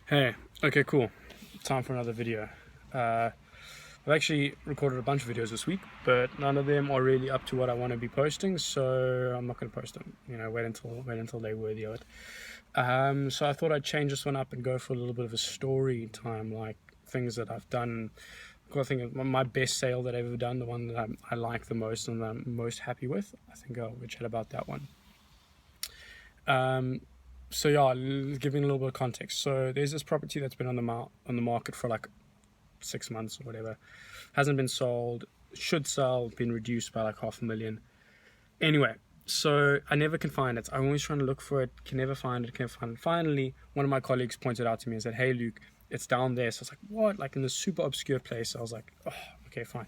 Hey, okay, cool. Time for another video. I've actually recorded a bunch of videos this week, but none of them are really up to what I want to be posting, so I'm not going to post them. Wait until they're worthy of it. So I thought I'd change this one up and go for a little bit of a story time, like things that I've done. I think my best sale that I've ever done, the one that I like the most and that I'm most happy with. I think I'll chat about that one. So yeah, giving a little bit of context. So there's this property that's been on the market for like 6 months or whatever, hasn't been sold, should sell, been reduced by like $500,000. Anyway, so I never can find it. I'm always trying to look for it, can never find it. Finally, one of my colleagues pointed out to me and said, "Hey Luke, it's down there." So I was like, "What?" Like in this super obscure place. I was like, "Oh, okay, fine."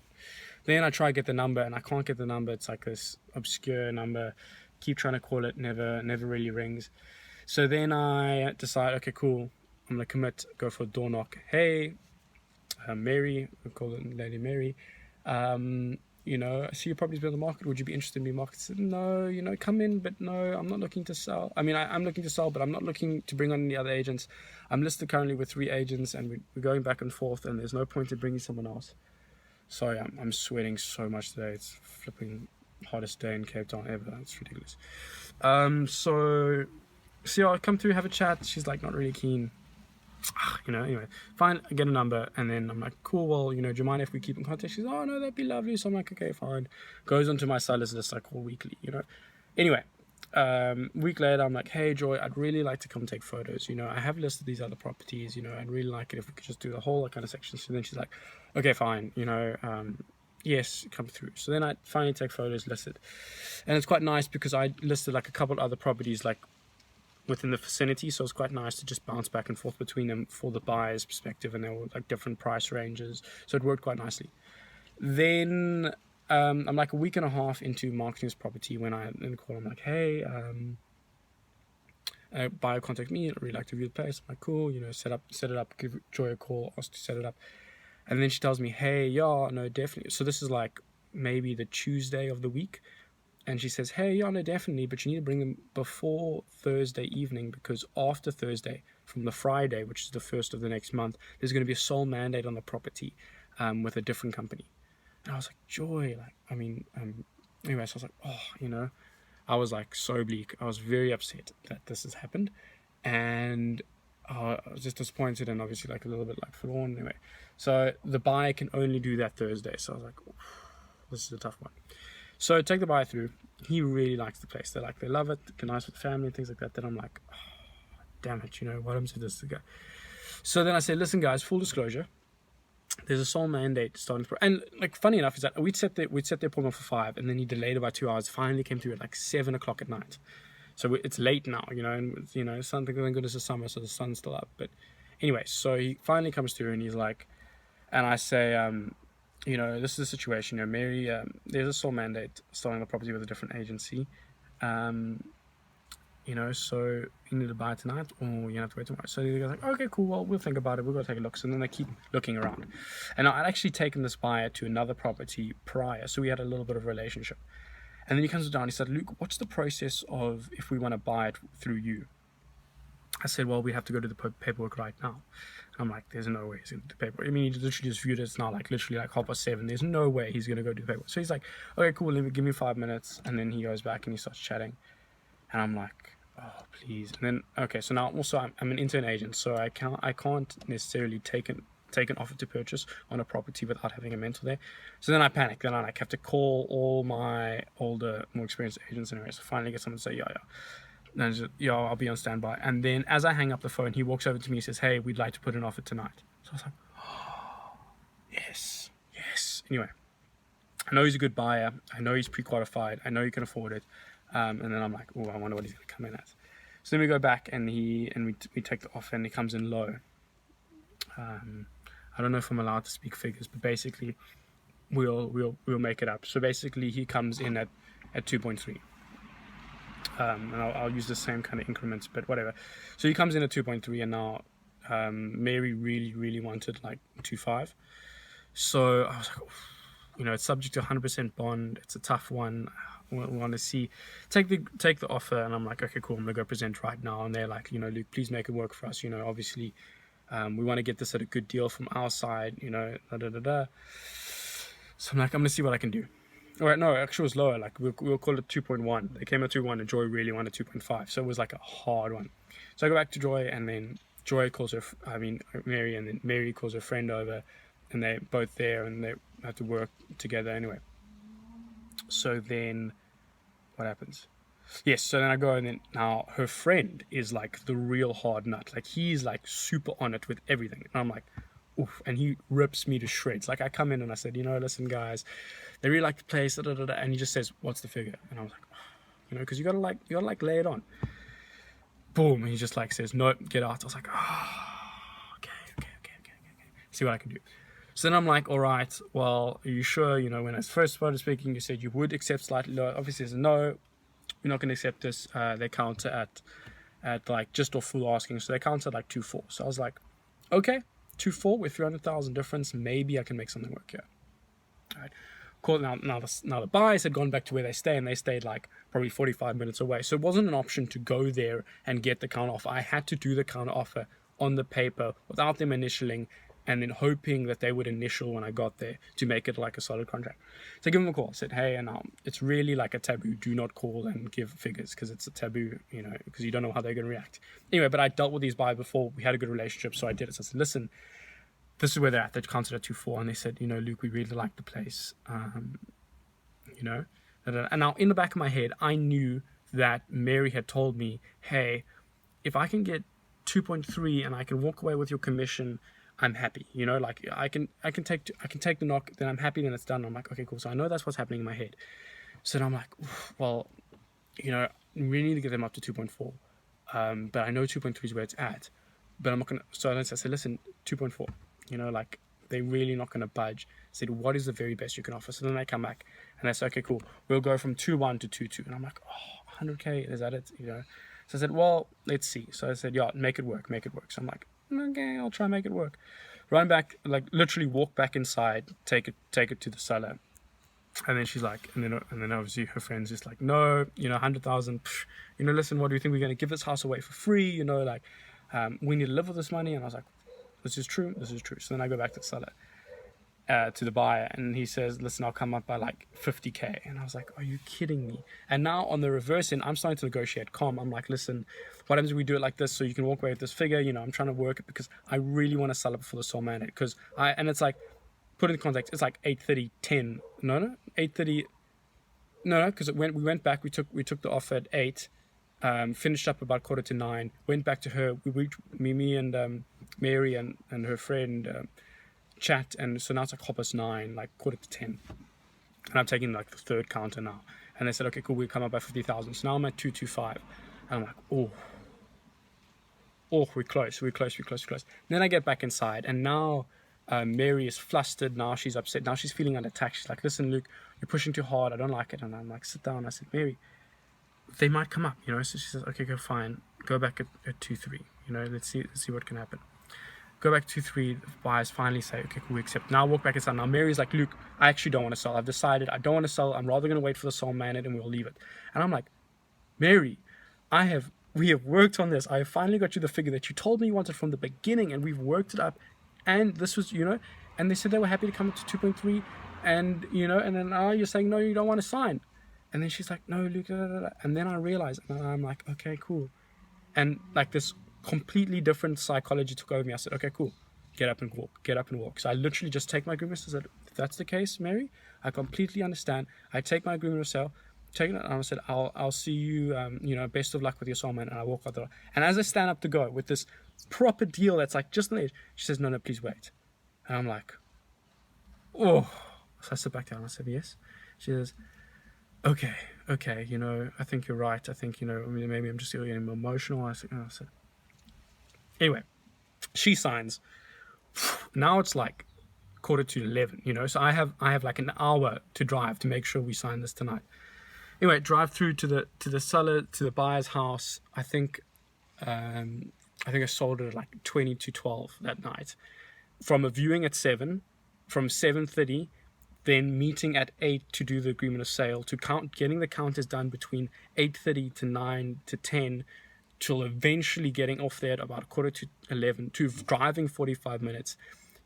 Then I try to get the number and I can't get the number. It's like this obscure number. Keep trying to call it, never really rings. So then I decide, okay, cool, I'm gonna commit, go for a door knock. "Hey, Mary," we call it Lady Mary, I see your property's been on the market. Would you be interested in being marketed? I said, "No, come in, but no, I'm not looking to sell. I mean, I'm looking to sell, but I'm not looking to bring on any other agents. I'm listed currently with 3 agents, and we're going back and forth, and there's no point in bringing someone else." Sorry, I'm sweating so much today. It's flipping hottest day in Cape Town ever. It's ridiculous. So I come through, have a chat. She's like not really keen. Anyway, fine, I get a number, and then I'm like, "Cool, well, do you mind if we keep in contact?" She's, "Oh no, that'd be lovely." So I'm like, "Okay, fine." Goes onto my sellers list I call weekly. Anyway, week later, I'm like, "Hey Joy, I'd really like to come take photos. I have listed these other properties. I'd really like it if we could just do the whole kind of section." So then she's like, "Okay, fine, yes, come through." So then I finally take photos, listed, and it's quite nice because I listed like a couple other properties like within the vicinity, so it's quite nice to just bounce back and forth between them for the buyer's perspective, and they were like different price ranges, so it worked quite nicely. Then I'm like a week and a half into marketing this property when I then call. I'm like, "Hey, buyer contact me, I'd really like to view the place." I'm like, "Cool, set it up, give Joy a call, ask to set it up." And then she tells me, "Hey, yeah, no, definitely." So this is like maybe the Tuesday of the week. And she says, "Hey, yeah, no, definitely, but you need to bring them before Thursday evening, because after Thursday, from the Friday, which is the first of the next month, there's going to be a sole mandate on the property with a different company." And I was like, "Joy, anyway." So I was like, I was like so bleak. I was very upset that this has happened. And I was just disappointed and obviously like a little bit like forlorn. Anyway, so the buyer can only do that Thursday. So I was like, this is a tough one. So take the buyer through. He really likes the place. They love it. They're nice with the family and things like that. Then I'm like, oh, damn it, what happens to this guy? So then I said, "Listen, guys, full disclosure, there's a sole mandate starting to, and like funny enough is that we'd set the appointment for 5, and then he delayed it by 2 hours. Finally came through at like 7 o'clock at night. So it's late now, and something thank goodness it's summer, so the sun's still up. But anyway, so he finally comes through, and he's like, and I say, this is the situation. Mary, there's a sole mandate starting the property with a different agency. So you need to buy it tonight, or you have to wait tomorrow. So the guy's like, "Okay, cool. Well, we'll think about it. We'll go take a look." So then they keep looking around, and I'd actually taken this buyer to another property prior, so we had a little bit of a relationship. And then he comes down. He said, "Luke, what's the process of if we want to buy it through you?" I said, "Well, we have to go to the paperwork right now." I'm like, "There's no way he's going to do the paperwork. I mean, he literally just viewed it. It's now like literally like 7:30. There's no way he's going to go do the paperwork." So he's like, "Okay, cool. Give me 5 minutes." And then he goes back and he starts chatting. And I'm like, "Oh, please." And then, okay, so now also I'm an intern agent, so I can't necessarily take an offer to purchase on a property without having a mentor there. So then I panic. Then I like have to call all my older, more experienced agents anyway. So finally get someone to say, "Yeah, yeah." And just, "Yeah, I'll be on standby." And then as I hang up the phone, he walks over to me and says, "Hey, we'd like to put an offer tonight." So I was like, oh, yes. Anyway, I know he's a good buyer. I know he's pre-qualified. I know he can afford it. And then I'm like, "Oh, I wonder what he's going to come in at." So then we go back and we take the offer, and he comes in low. I don't know if I'm allowed to speak figures, but basically we'll make it up. So basically he comes in at 2.3. And I'll use the same kind of increments, but whatever. So he comes in at 2.3, and now Mary really wanted like 2.5. So I was like, it's subject to 100% bond. It's a tough one. We want to see take the offer, and I'm like, "Okay, cool. I'm gonna go present right now." And they're like, "Luke, please make it work for us. Obviously We want to get this at a good deal from our side, you know, da da da da. So I'm like, I'm gonna see what I can do. All right, no, actually it was lower. Like we'll call it 2.1. They came at 2.1, and Joy really wanted 2.5, so it was like a hard one. So I go back to Joy, and then Joy calls her, Mary, and then Mary calls her friend over, and they're both there, and they have to work together anyway. So then, what happens? Yes, so then I go, and then now her friend is like the real hard nut. Like he's like super on it with everything, and I'm like, oof, and he rips me to shreds. Like I come in and I said, you know, listen guys, they really like the place, da, da, da, da. And he just says, what's the figure? And I was like, oh, you know, because you gotta like lay it on. Boom, and he just like says, no, get out. I was like, okay. See what I can do. So then I'm like, all right, well, are you sure? You know, when I first started speaking, you said you would accept slightly lower. Obviously, says no, we're not going to accept this. They counter at like just off full asking, so they counter at like 2.4. So I was like, okay, 2.4 with 300,000 difference, maybe I can make something work here. All right. Cool. Now the buyers had gone back to where they stay, and they stayed like probably 45 minutes away. So it wasn't an option to go there and get the counter offer. I had to do the counter offer on the paper without them initialing, and then hoping that they would initial when I got there to make it like a solid contract. So I give them a call. I said, hey, and it's really like a taboo. Do not call and give figures because it's a taboo, you know, because you don't know how they're going to react. Anyway, but I dealt with these buyers before. We had a good relationship, so I did it. So I said, listen, this is where they're at. They counted at 2.4, and they said, you know, Luke, we really like the place, you know. And now in the back of my head, I knew that Mary had told me, hey, if I can get 2.3 and I can walk away with your commission, I'm happy. You know, like I can take the knock, then I'm happy, then it's done. I'm like, okay, cool. So I know that's what's happening in my head. So then I'm like, well, you know, we need to get them up to 2.4. But I know 2.3 is where it's at. But I'm not gonna. So I said, listen, 2.4. You know, like they're really not gonna budge. I said, what is the very best you can offer? So then they come back and they say, okay, cool. We'll go from 2.1 to 2.2. And I'm like, oh, 100K, is that it? You know. So I said, well, let's see. So I said, yeah, make it work. So I'm like, okay, I'll try and make it work. Run back, like literally walk back inside, take it to the seller. And then she's like, and then obviously her friend's just like, no, you know, 100,000, you know, listen, what do you think we're going to give this house away for free? You know, like, we need to live with this money. And I was like, this is true. So then I go back to the seller, to the buyer, and he says, listen, I'll come up by like 50K. And I was like, are you kidding me? And now on the reverse end, I'm starting to negotiate calm. I'm like, listen, what happens if we do it like this so you can walk away with this figure? You know, I'm trying to work it because I really want to sell it before the soul mandate. And it's like, put in context, it's like 8:30, 8:30. No, because we went back, we took the offer at 8, finished up about 8:45, went back to her. Me and Mary and her friend chat, and so now it's like 9:30, like 9:45, and I'm taking like the third counter now. And they said, okay, cool, we'll come up by 50,000. So now I'm at 2.25, and I'm like, oh, we're close. Then I get back inside, and now Mary is flustered. Now she's upset. Now she's feeling under attack. She's like, listen, Luke, you're pushing too hard. I don't like it. And I'm like, sit down. I said, Mary, they might come up, you know. So she says, okay, go fine. Go back at 2.3. You know, let's see what can happen. Go back to 2.3. The buyers finally say, okay, cool, we accept. Now walk back inside. Now Mary's like, Luke, I actually don't want to sell. I've decided I don't want to sell. I'm rather going to wait for the soul mandate and we'll leave it. And I'm like, Mary, we have worked on this. I have finally got you the figure that you told me you wanted from the beginning, and we've worked it up. And this was, you know, and they said they were happy to come up to 2.3, and, you know, and then now you're saying, no, you don't want to sign. And then she's like, no, Luke, da, da, da. And then I realized, and I'm like, okay, cool. And like this completely different psychology took over me. I said, okay, cool. Get up and walk. So I literally just take my agreement. I said, if that's the case, Mary, I completely understand. I take my agreement of sale, take it, and I said, I'll see you, you know, best of luck with your soul man. And I walk out the door. And as I stand up to go with this proper deal that's like just on the edge, she says, no, please wait. And I'm like, oh. So I sit back down. I said, yes. She says, okay, you know, I think you're right. I think, you know, maybe I'm just getting emotional. I said, anyway, she signs. Now it's like 11:15, you know, so I have like an hour to drive to make sure we sign this tonight. Anyway, drive through to the seller, to the buyer's house. I think I sold it at like 20 to 12 that night. From a viewing at 7, from 7:30, then meeting at 8 to do the agreement of sale, to getting the counters done between 8:30 to 9 to 10, till eventually getting off there at about 11:15 to driving 45 minutes,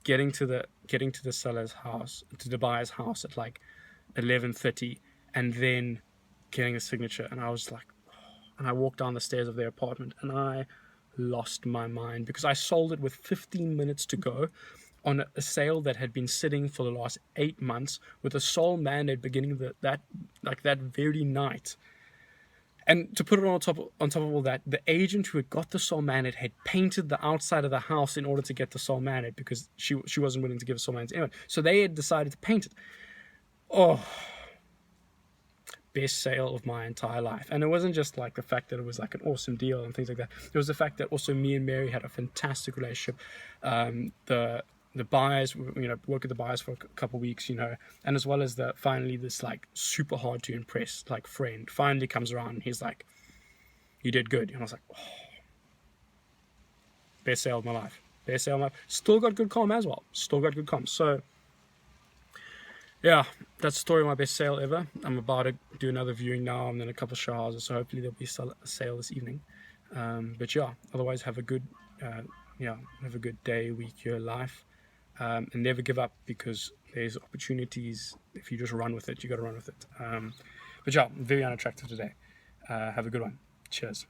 getting to the seller's house, to the buyer's house at like 11:30, and then getting a signature. And I was like, and I walked down the stairs of their apartment and I lost my mind, because I sold it with 15 minutes to go on a sale that had been sitting for the last 8 months, with a sole mandate beginning that very night. And to put it on top of all that, the agent who had got the sole mandate had painted the outside of the house in order to get the sole mandate, because she wasn't willing to give a sole mandate anyway. So they had decided to paint it. Oh, best sale of my entire life. And it wasn't just like the fact that it was like an awesome deal and things like that. It was the fact that also me and Mary had a fantastic relationship. The buyers, worked with the buyers for a couple of weeks, and as well as finally this like super hard to impress like friend finally comes around and he's like, "You did good." And I was like, oh, best sale of my life. Best sale of my life. Still got good comm as well. Still got good comm. So yeah, that's the story of my best sale ever. I'm about to do another viewing now and then a couple of show houses, so hopefully there'll be a sale this evening. But yeah, otherwise have a good day, week, year, life. And never give up, because there's opportunities. If you just run with it, you got to run with it. But yeah, very unattractive today. Have a good one. Cheers.